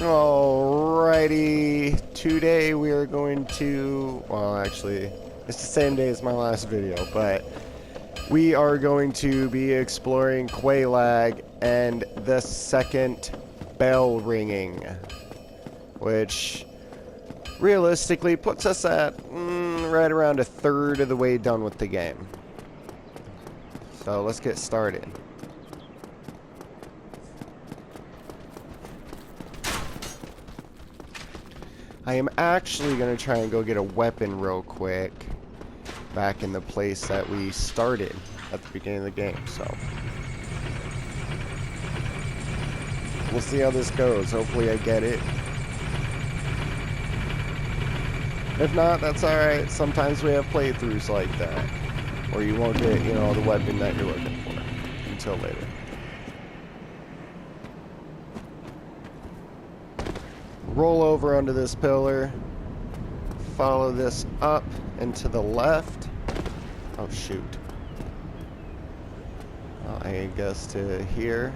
Alrighty, today we are going to, well actually, it's the same day as my last video, but we are going to be exploring Quailag and the second bell ringing, which realistically puts us at right around a third of the way done with the game. So let's get started. I am actually going to try and go get a weapon real quick back in the place that we started at the beginning of the game, so we'll see how this goes. Hopefully I get it. If not, that's alright. Sometimes we have playthroughs like that where you won't get, you know, the weapon that you're looking for until later. Roll over under this pillar, follow this up and to the left. Oh shoot. I guess to here.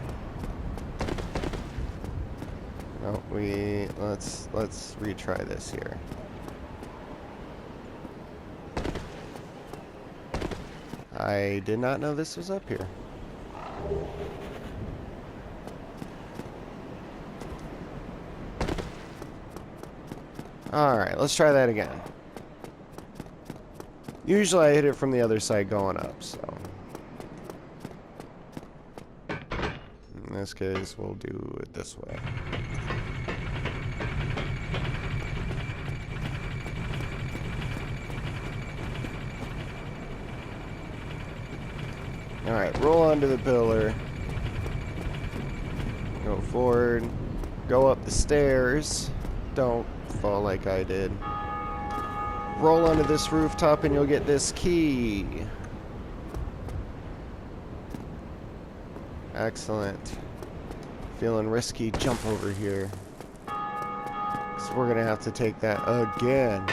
No, let's retry this here. I did not know this was up here. Alright, let's try that again. Usually I hit it from the other side going up, so in this case we'll do it this way. Alright, roll onto the pillar. Go forward. Go up the stairs. Don't fall like I did. Roll onto this rooftop and you'll get this key. Excellent. Feeling risky, jump over here. So we're gonna have to take that again.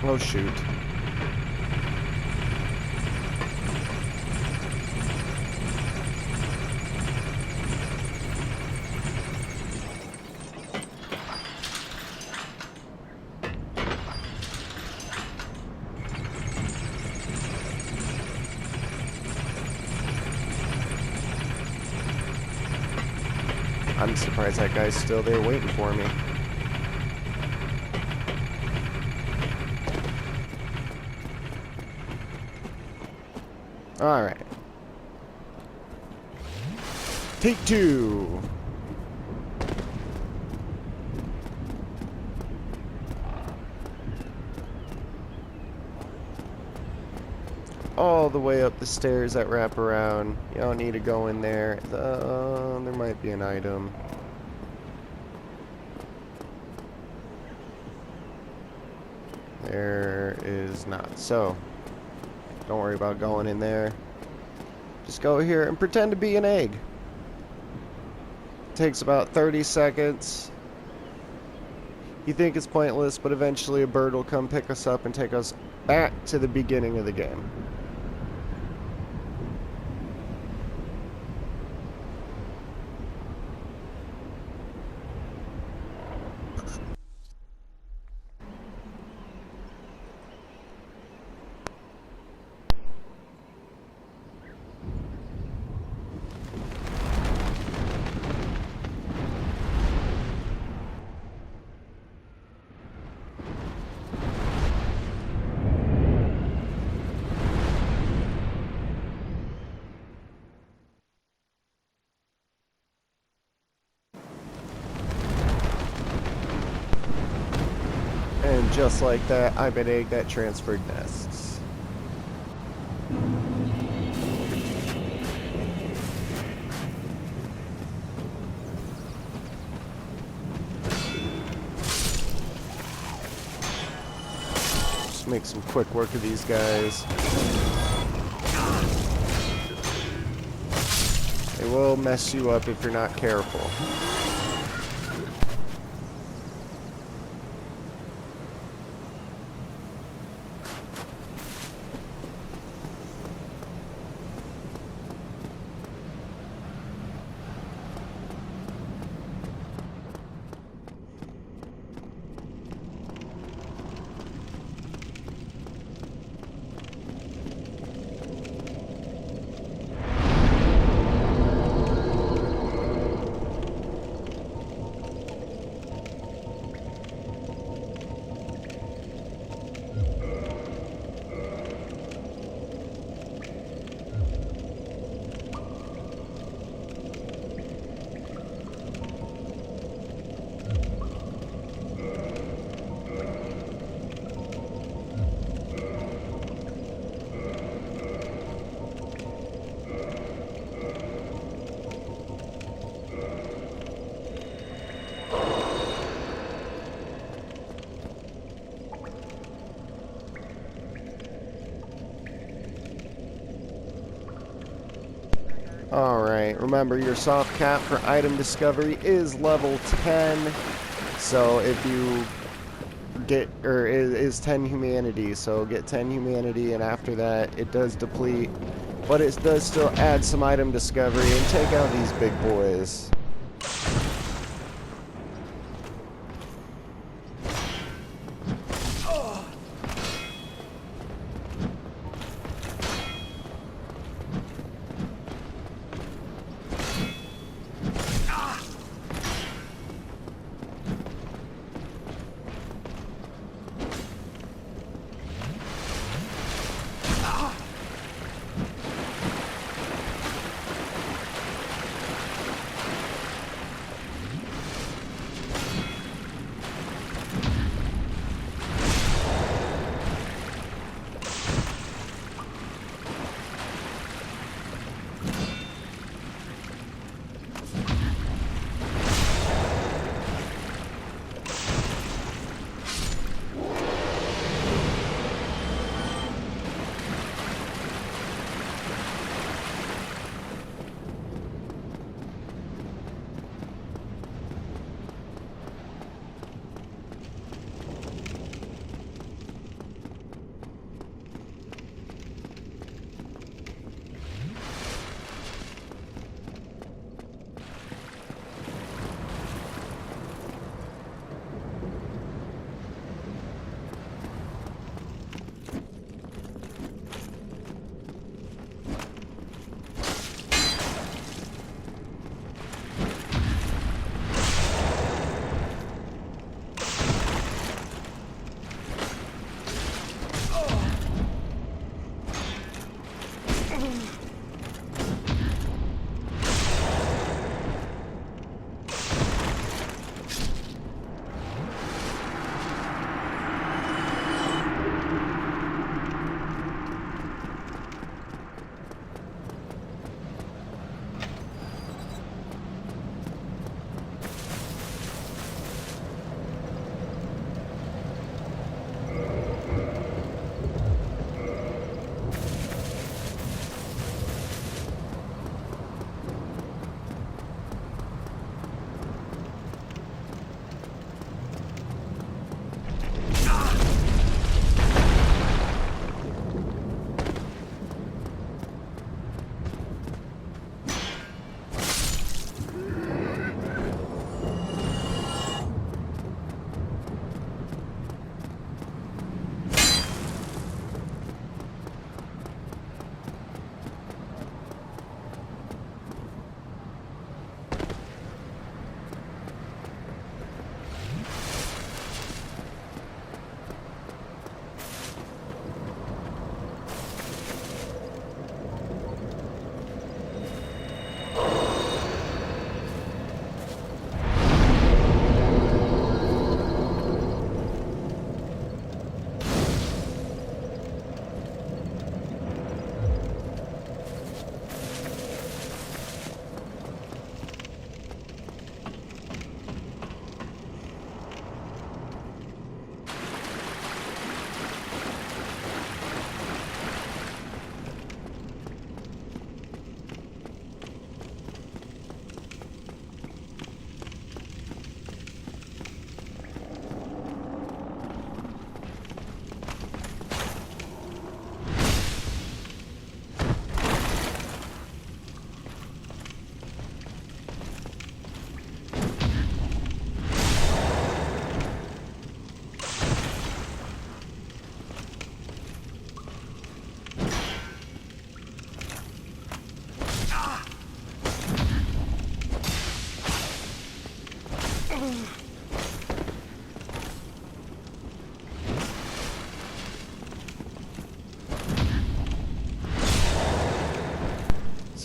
Oh shoot. I'm surprised that guy's still there waiting for me. Alright. Take two. All the way up the stairs that wrap around. You don't need to go in there. There might be an item. There is not. So, don't worry about going in there. Just go here and pretend to be an egg. Takes about 30 seconds. You think it's pointless, but eventually a bird will come pick us up and take us back to the beginning of the game. And just like that, I'm an egg that transferred nests. Just make some quick work of these guys. They will mess you up if you're not careful. Alright, remember your soft cap for item discovery is level 10. So if you get, or is 10 humanity, so get 10 humanity, and after that it does deplete, but it does still add some item discovery and take out these big boys.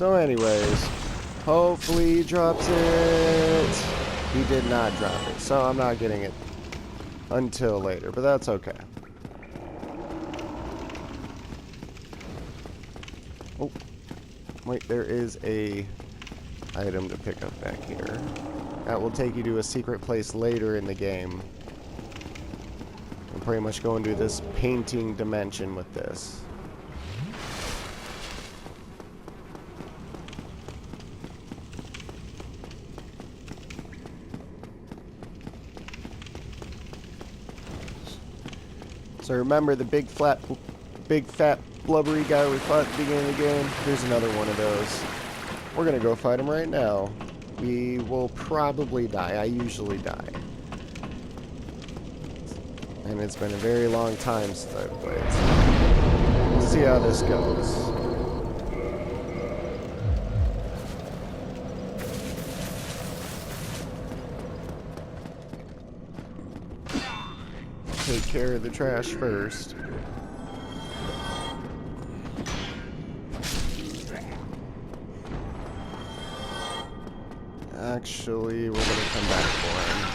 So anyways, hopefully he drops it. He did not drop it, so I'm not getting it until later, but that's okay. Oh, wait, there is a item to pick up back here. That will take you to a secret place later in the game. I'm pretty much going to this painting dimension with this. So remember the big fat blubbery guy we fought at the beginning of the game? Here's another one of those. We're gonna go fight him right now. We will probably die. I usually die. And it's been a very long time since I've played. So we'll see how this goes. Take care of the trash first. Actually, we're gonna come back for him.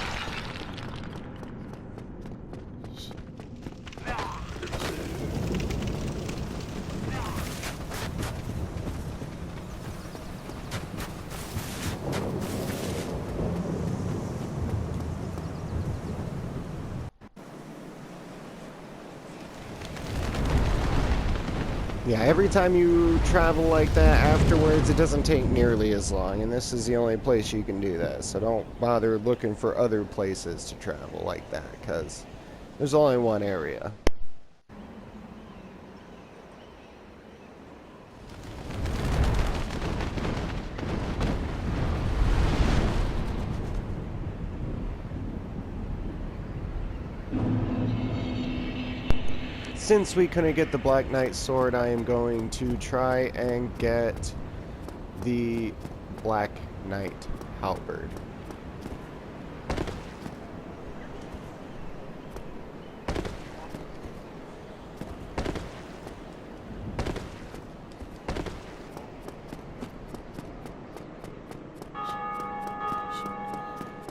Yeah, every time you travel like that afterwards, it doesn't take nearly as long, and this is the only place you can do that, so don't bother looking for other places to travel like that, because there's only one area. Since we couldn't get the Black Knight sword, I am going to try and get the Black Knight halberd.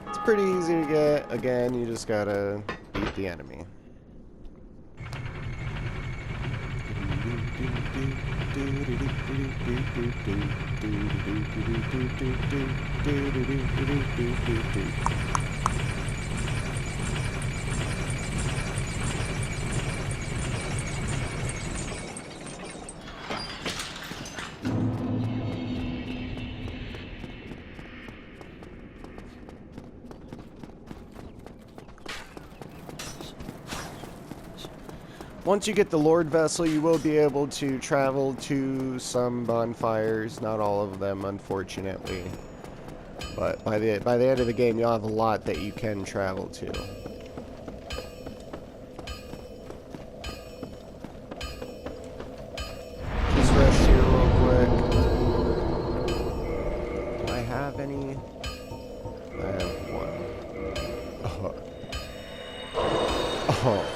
It's pretty easy to get. Again, you just gotta beat the enemy. Once you get the Lord Vessel, you will be able to travel to some bonfires. Not all of them, unfortunately. But by the end of the game, you'll have a lot that you can travel to. Just rest here real quick. Do I have any? I have one. Oh.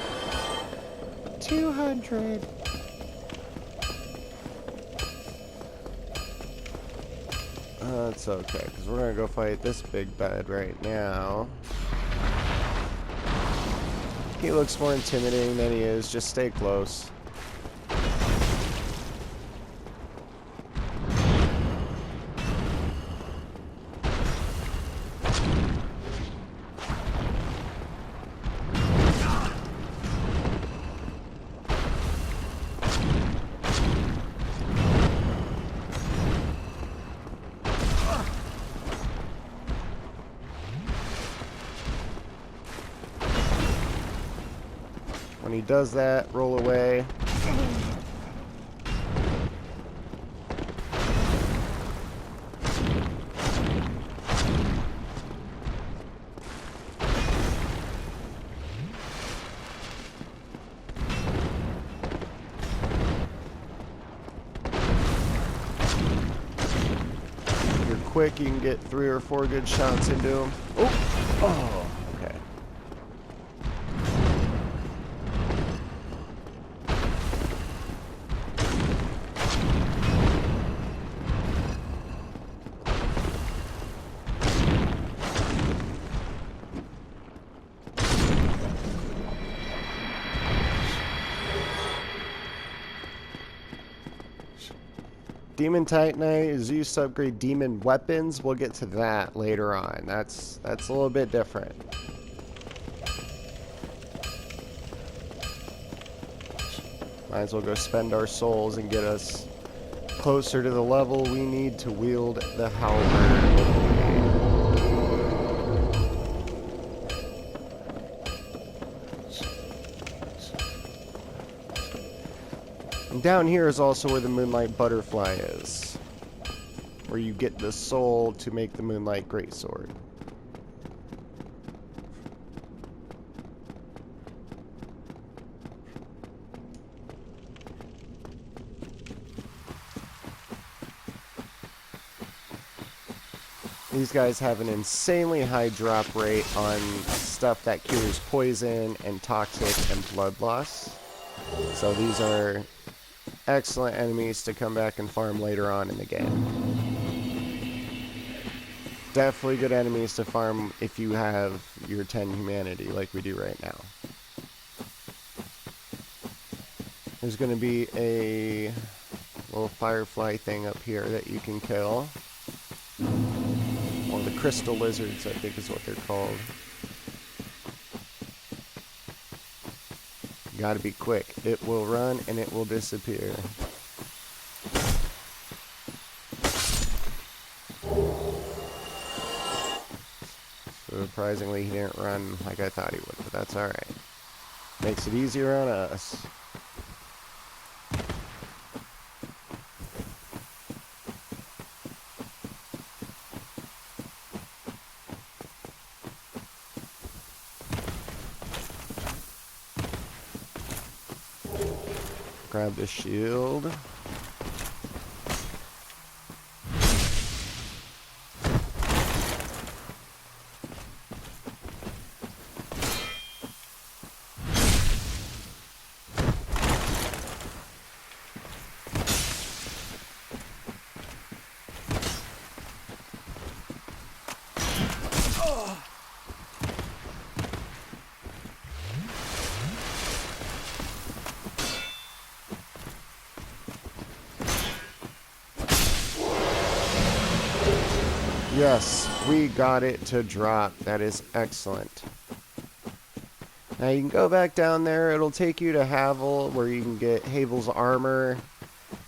200. That's okay, because we're gonna go fight this big bad right now. He looks more intimidating than he is. Just stay close. When he does that, roll away. If you're quick, you can get 3 or 4 good shots into him. Oh, okay. Demon Titanite is used to upgrade demon weapons. We'll get to that later on. That's a little bit different. Might as well go spend our souls and get us closer to the level we need to wield the halberd. And down here is also where the Moonlight Butterfly is, where you get the soul to make the Moonlight Greatsword. These guys have an insanely high drop rate on stuff that cures poison and toxic and blood loss. So these are excellent enemies to come back and farm later on in the game. Definitely good enemies to farm if you have your 10 humanity like we do right now. There's going to be a little firefly thing up here that you can kill. Or the crystal lizards, I think is what they're called. You gotta be quick. It will run and it will disappear. Surprisingly, he didn't run like I thought he would, but that's alright. Makes it easier on us. Grab the shield. Yes, we got it to drop. That is excellent. Now you can go back down there. It'll take you to Havel, where you can get Havel's armor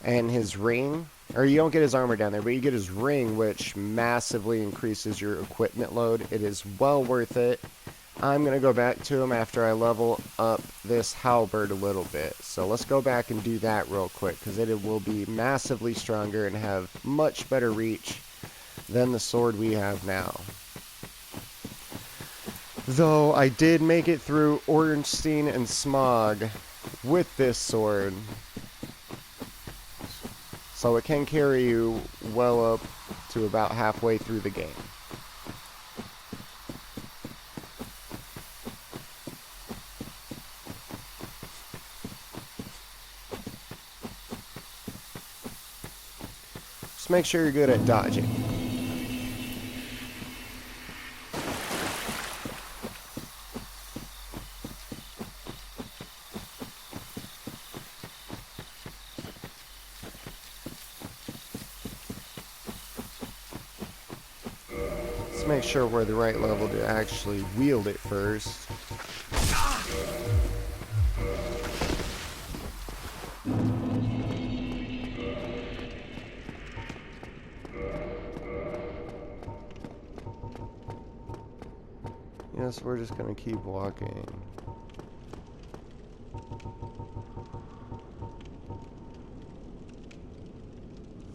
and his ring. Or you don't get his armor down there, but you get his ring, which massively increases your equipment load. It is well worth it. I'm going to go back to him after I level up this halberd a little bit. So let's go back and do that real quick, because it will be massively stronger and have much better reach than the sword we have now. Though I did make it through Ornstein and Smog with this sword, so it can carry you well up to about halfway through the game. Just make sure you're good at dodging. Let's make sure we're the right level to actually wield it first. Yes, we're just gonna keep walking.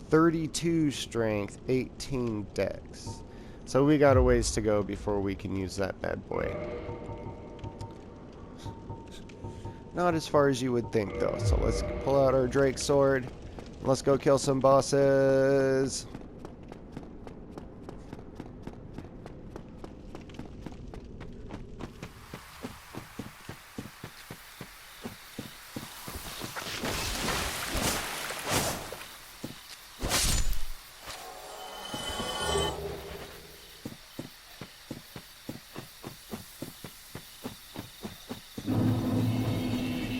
"32 strength, 18 dex." So we got a ways to go before we can use that bad boy. Not as far as you would think, though. So let's pull out our Drake sword. Let's go kill some bosses.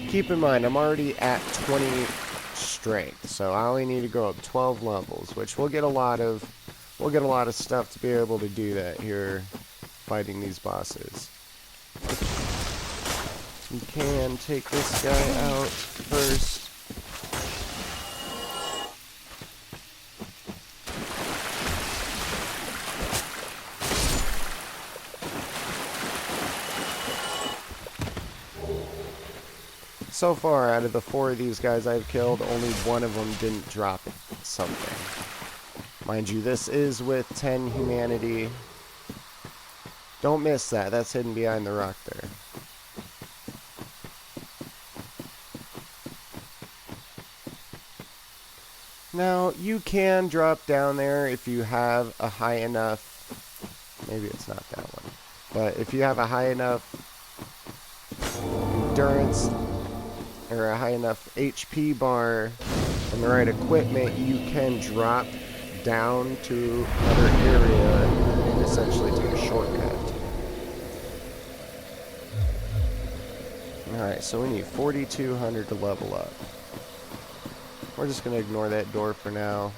Keep in mind, I'm already at 20 strength, so I only need to go up 12 levels, which we'll get a lot of stuff to be able to do that here, fighting these bosses. We can take this guy out first. So far, out of the 4 of these guys I've killed, only one of them didn't drop something. Mind you, this is with 10 humanity. Don't miss that. That's hidden behind the rock there. Now, you can drop down there if you have a high enough... Maybe it's not that one. But if you have a high enough endurance or a high enough HP bar and the right equipment, you can drop down to another area and essentially take a shortcut. Alright, so we need 4,200 to level up. We're just going to ignore that door for now.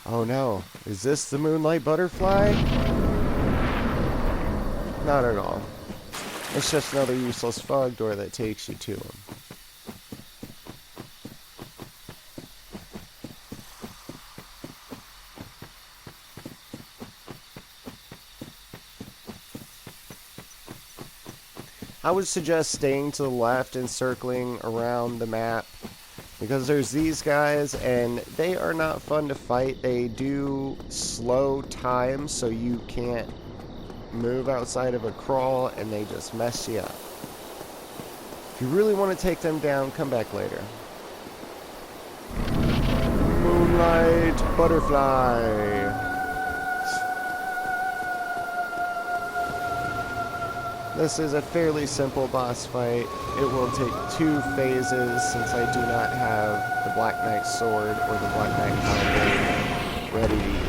Oh no, is this the Moonlight Butterfly? Not at all. It's just another useless fog door that takes you to him. I would suggest staying to the left and circling around the map, because there's these guys and they are not fun to fight. They do slow time, so you can't move outside of a crawl and they just mess you up. If you really want to take them down, come back later. Moonlight Butterfly. This is a fairly simple boss fight. It will take 2 phases since I do not have the Black Knight sword or the Black Knight halberd ready to use.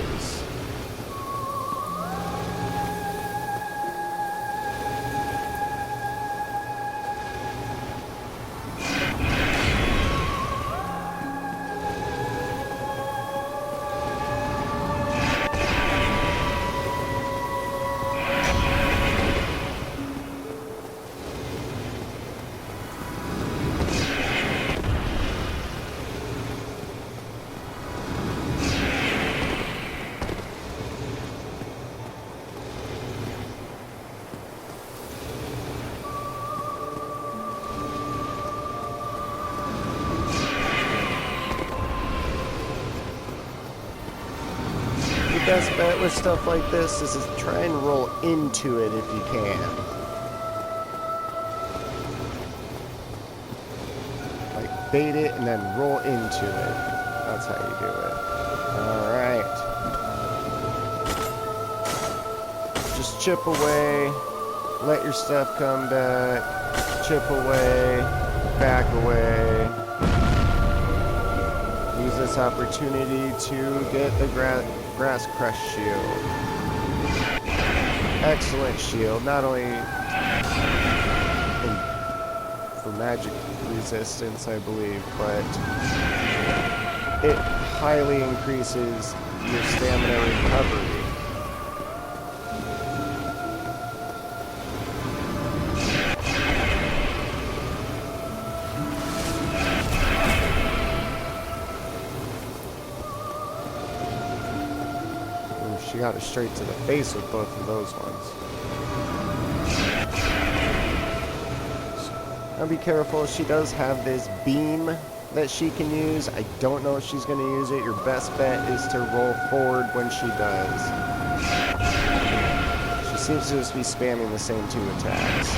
Best bet with stuff like this is to try and roll into it if you can. Like bait it and then roll into it. That's how you do it. Alright. Just chip away. Let your stuff come back. Chip away. Back away. Use this opportunity to get the Grass Crush shield. Excellent shield, not only for magic resistance, I believe, but it highly increases your stamina recovery. She got her straight to the face with both of those ones. Now be careful, she does have this beam that she can use. I don't know if she's going to use it. Your best bet is to roll forward when she does. She seems to just be spamming the same 2 attacks.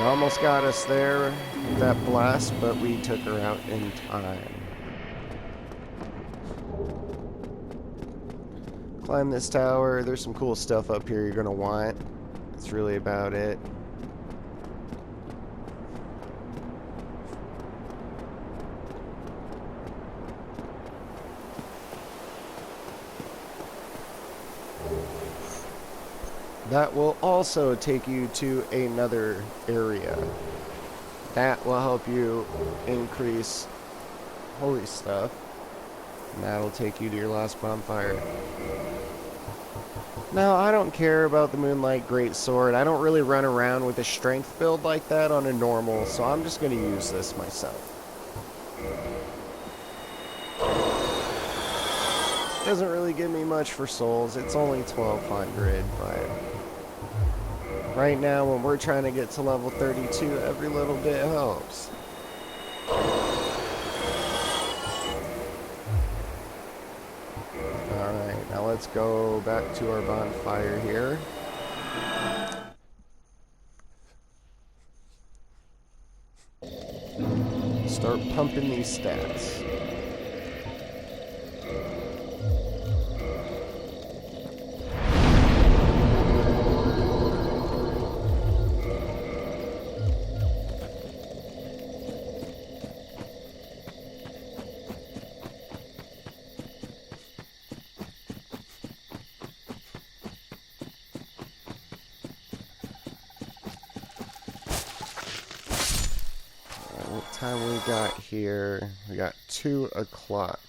Almost got us there with that blast, but we took her out in time. Climb this tower. There's some cool stuff up here you're going to want. That's really about it. That will also take you to another area. That will help you increase holy stuff. And that'll take you to your last bonfire. Now, I don't care about the Moonlight Greatsword. I don't really run around with a strength build like that on a normal, so I'm just going to use this myself. Doesn't really give me much for souls. It's only 1,200, but right now when we're trying to get to level 32, every little bit helps. Alright, now let's go back to our bonfire here. Start pumping these stats. What time we got here? We got 2 o'clock.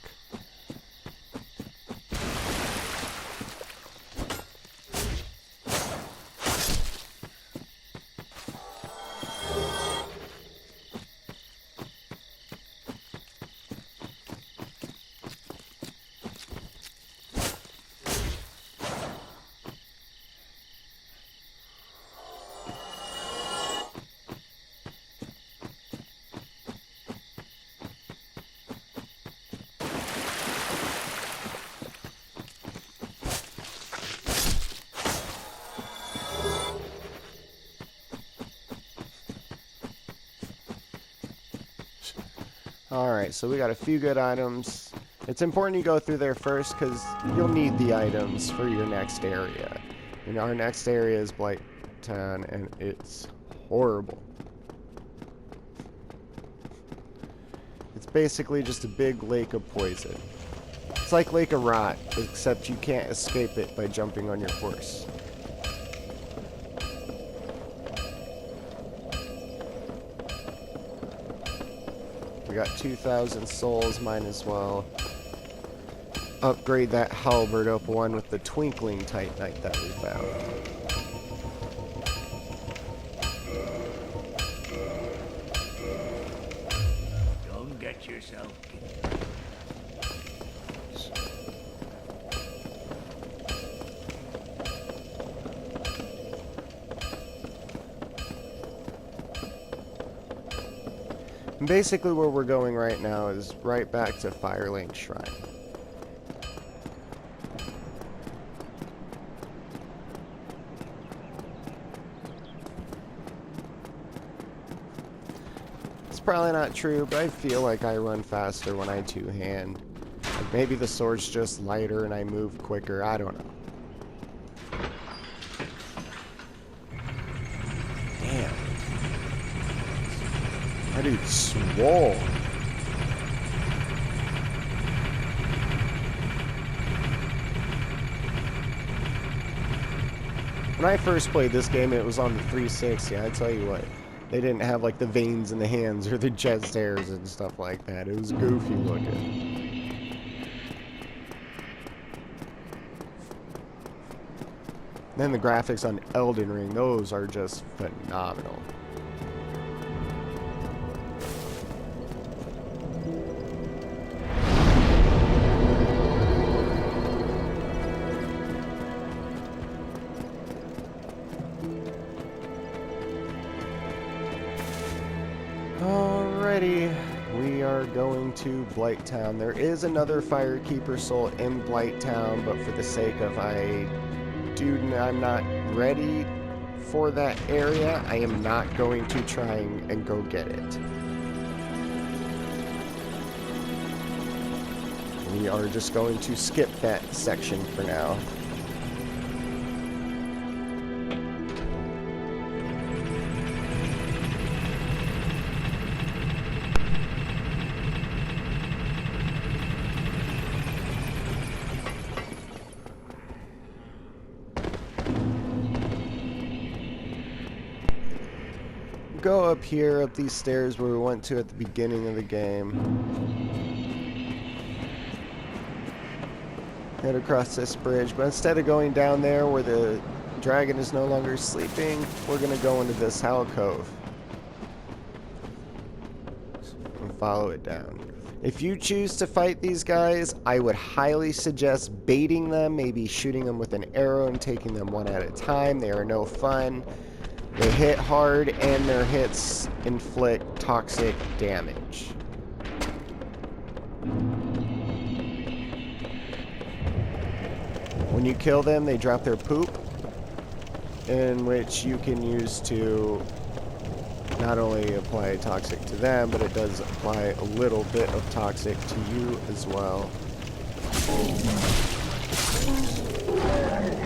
Alright, so we got a few good items. It's important you go through there first because you'll need the items for your next area. And our next area is Blighttown, and it's horrible. It's basically just a big lake of poison. It's like Lake of Rot, except you can't escape it by jumping on your horse. We got 2,000 souls, might as well upgrade that halberd up one with the twinkling titanite that we found. Don't get yourself And basically where we're going right now is right back to Firelink Shrine. It's probably not true, but I feel like I run faster when I two-hand. Like maybe the sword's just lighter and I move quicker, I don't know. Damn. That dude's swole. When I first played this game, it was on the 360. I tell you what, they didn't have like the veins in the hands or the chest hairs and stuff like that. It was goofy looking. Then the graphics on Elden Ring, those are just phenomenal. Alrighty, we are going to Blighttown. There is another Firekeeper soul in Blighttown, but for the sake of I'm not ready for that area, I am not going to try and go get it. We are just going to skip that section for now. go up here, up these stairs where we went to at the beginning of the game. Head across this bridge, but instead of going down there where the dragon is no longer sleeping, we're gonna go into this alcove and follow it down. If you choose to fight these guys, I would highly suggest baiting them, maybe shooting them with an arrow and taking them one at a time. They are no fun. They hit hard, and their hits inflict toxic damage. When you kill them, they drop their poop, in which you can use to not only apply toxic to them, but it does apply a little bit of toxic to you as well.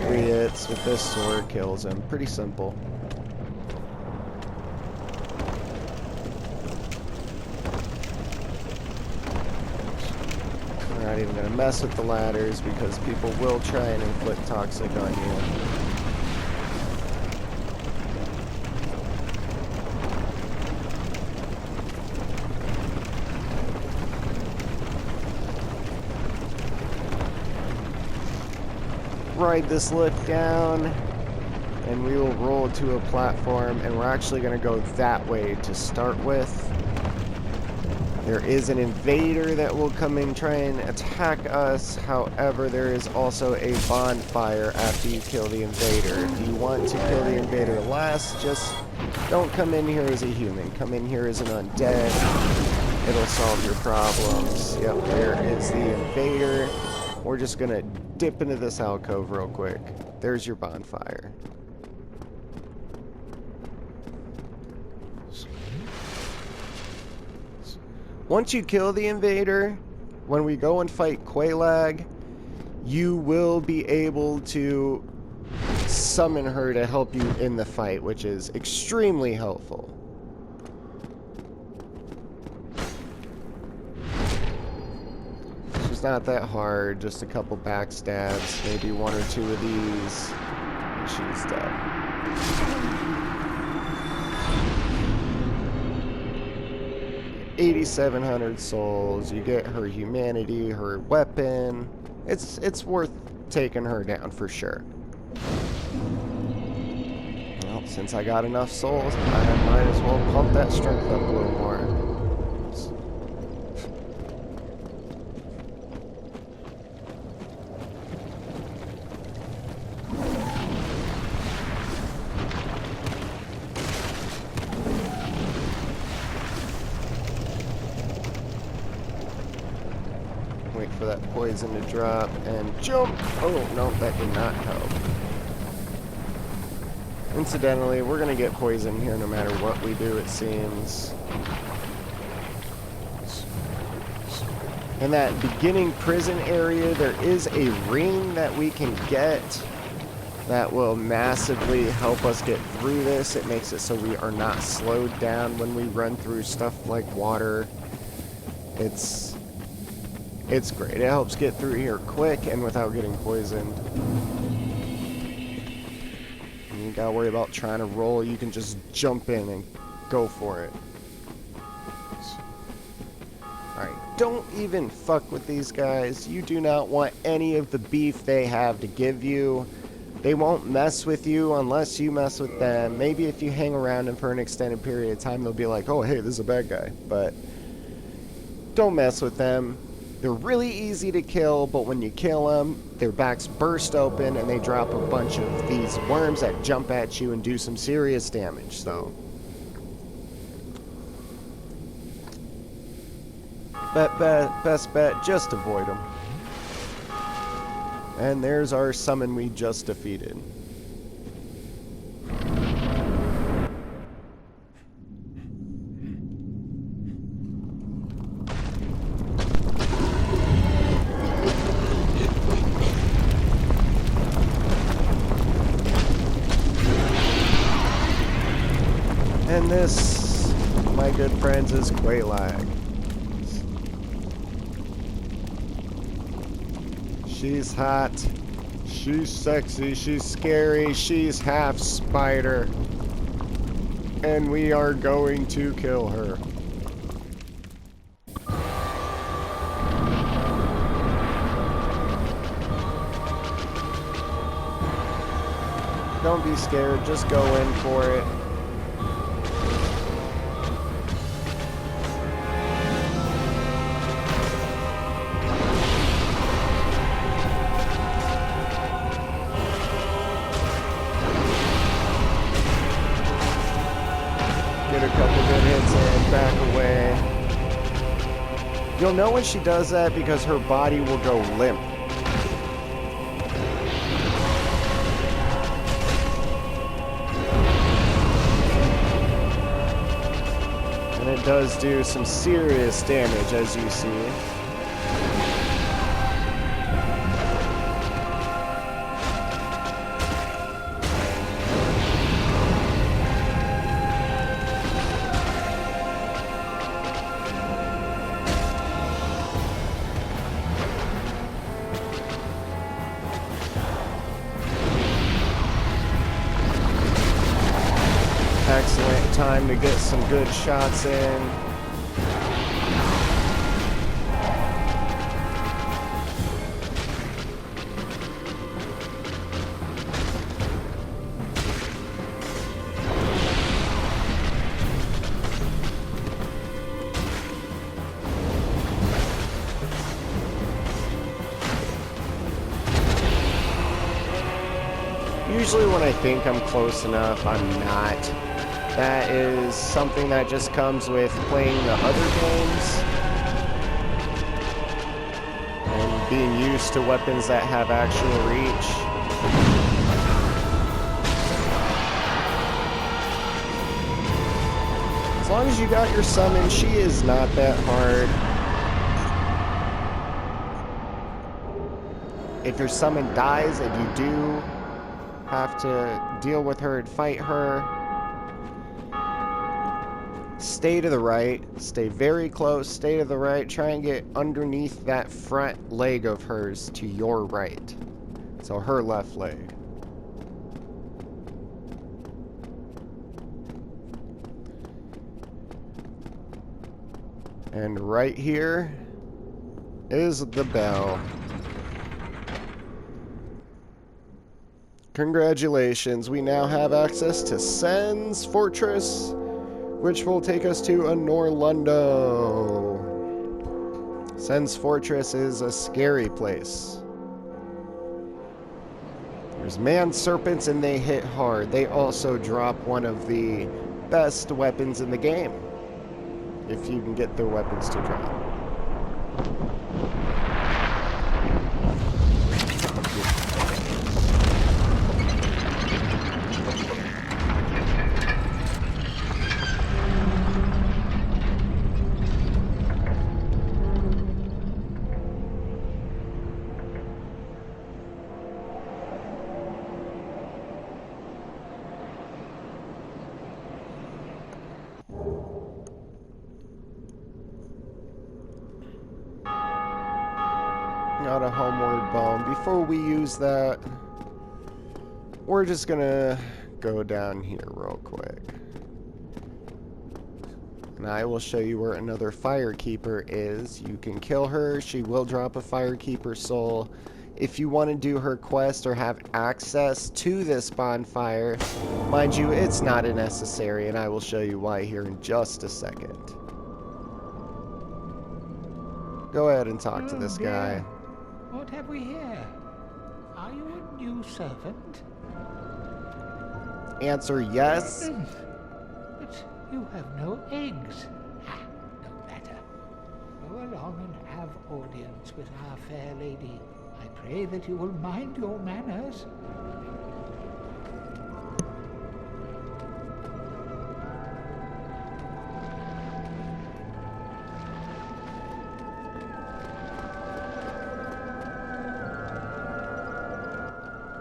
3 hits with this sword kills him. Pretty simple. We're not even going to mess with the ladders because people will try and inflict toxic on you. Ride this lift down, and we will roll to a platform, and we're actually going to go that way to start with. There is an invader that will come and try and attack us. However, there is also a bonfire after you kill the invader. If you want to kill the invader last, just don't come in here as a human. Come in here as an undead. It'll solve your problems. Yep, there is the invader. We're just going to dip into this alcove real quick. There's your bonfire. Once you kill the invader, when we go and fight Quailag, you will be able to summon her to help you in the fight, which is extremely helpful. It's not that hard, just a couple backstabs, maybe 1 or 2 of these, and she's dead. $8,700 souls, you get her humanity, her weapon. It's worth taking her down for sure. Well, since I got enough souls, I might as well pump that strength up a little more. Wait for that poison to drop and jump. Oh, no, that did not help. Incidentally, we're going to get poison here no matter what we do, it seems. In that beginning prison area, there is a ring that we can get that will massively help us get through this. It makes it so we are not slowed down when we run through stuff like water. It's great. It helps get through here quick and without getting poisoned. And you gotta worry about trying to roll. You can just jump in and go for it. Alright, don't even fuck with these guys. You do not want any of the beef they have to give you. They won't mess with you unless you mess with them. Maybe if you hang around them for an extended period of time, they'll be like, oh, hey, this is a bad guy. But don't mess with them. They're really easy to kill, but when you kill them, their backs burst open and they drop a bunch of these worms that jump at you and do some serious damage, so. Best bet, just avoid them. And there's our summon we just defeated. And this, my good friends, is Quailag. She's hot, she's sexy, she's scary, she's half spider. And we are going to kill her. Don't be scared, just go in for it. Get a couple good hits in, back away. You'll know when she does that because her body will go limp. And it does do some serious damage, as you see. Excellent time to get some good shots in. Usually when I think I'm close enough, I'm not. That is something that just comes with playing the other games and being used to weapons that have actual reach. As long as you got your summon, she is not that hard. If your summon dies and you do have to deal with her and fight her, stay to the right, stay very close, stay to the right, try and get underneath that front leg of hers to your right. So her left leg. And right here is the bell. Congratulations, we now have access to Sen's Fortress, which will take us to Norlundo. Sen's Fortress is a scary place. There's man serpents and they hit hard. They also drop one of the best weapons in the game, if you can get their weapons to drop. Got a homeward bone. Before we use that, we're just gonna go down here real quick. And I will show you where another Firekeeper is. You can kill her. She will drop a Firekeeper soul. If you want to do her quest or have access to this bonfire, mind you, it's not a necessary, and I will show you why here in just a second. Go ahead and talk to this guy. What have we here? Are you a new servant? Answer yes. But you have no eggs. Ah, no matter. Go along and have audience with our fair lady. I pray that you will mind your manners.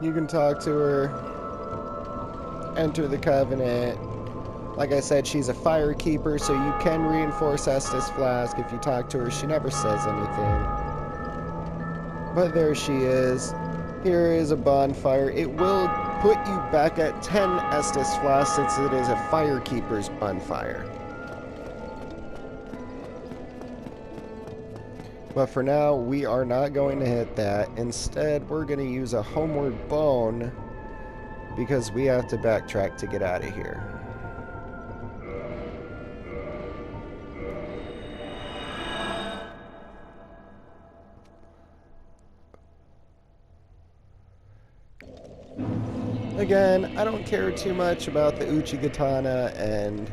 You can talk to her, enter the Covenant. Like I said, she's a Firekeeper, so you can reinforce Estus Flask. If you talk to her, she never says anything. But there she is. Here is a bonfire. It will put you back at 10 Estus Flask since it is a Firekeeper's bonfire. But for now, we are not going to hit that. Instead, we're going to use a Homeward Bone because we have to backtrack to get out of here. Again, I don't care too much about the Uchigatana and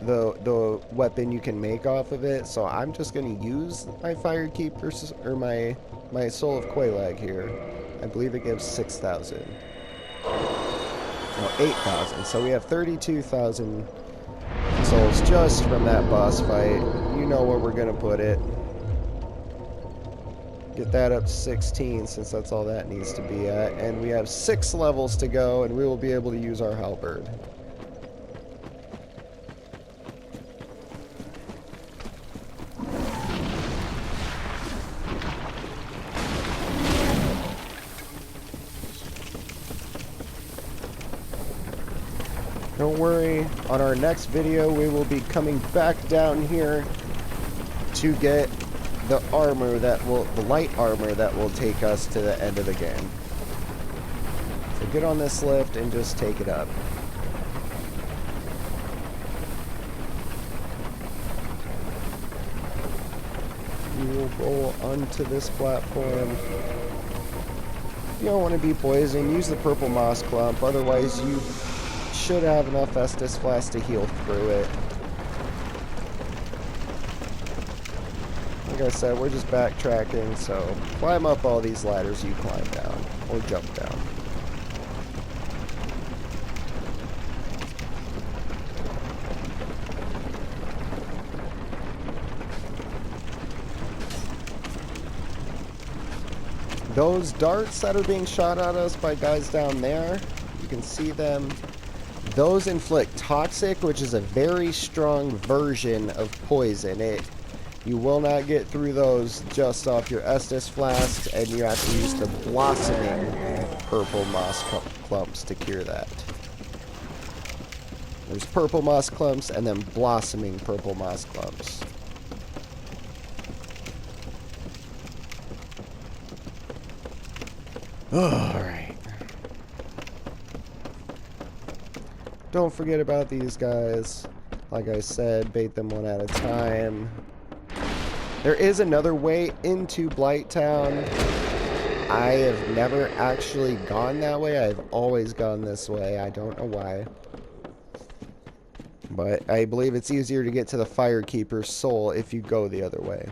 the weapon you can make off of it, so I'm just going to use my Firekeeper, or my Soul of Quailag here. I believe it gives 6,000. No, 8,000. So we have 32,000 souls just from that boss fight. You know where we're going to put it. Get that up to 16, since that's all that needs to be at. And we have 6 levels to go, and we will be able to use our halberd. Don't worry, on our next video we will be coming back down here to get the armor that will, the light armor that will take us to the end of the game. So get on this lift and just take it up. You will roll onto this platform. You don't want to be poisoned, use the purple moss clump, otherwise you should have enough Estus Flask to heal through it. Like I said, we're just backtracking, so climb up all these ladders you climb down, or jump down. Those darts that are being shot at us by guys down there, you can see them. Those inflict toxic, which is a very strong version of poison. You will not get through those just off your Estus Flasks, and you have to use the blossoming purple moss clumps to cure that. There's purple moss clumps and then blossoming purple moss clumps. Alright. Don't forget about these guys. Like I said, bait them one at a time. There is another way into Blighttown. I have never actually gone that way. I've always gone this way. I don't know why. But I believe it's easier to get to the Firekeeper's soul if you go the other way.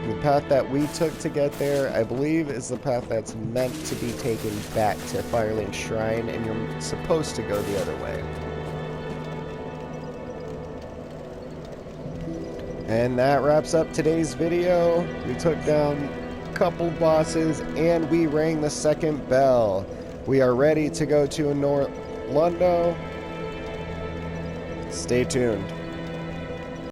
The path that we took to get there, I believe, is the path that's meant to be taken back to Firelink Shrine, and you're supposed to go the other way. And that wraps up today's video. We took down a couple bosses, and we rang the second bell. We are ready to go to Lundo. Stay tuned.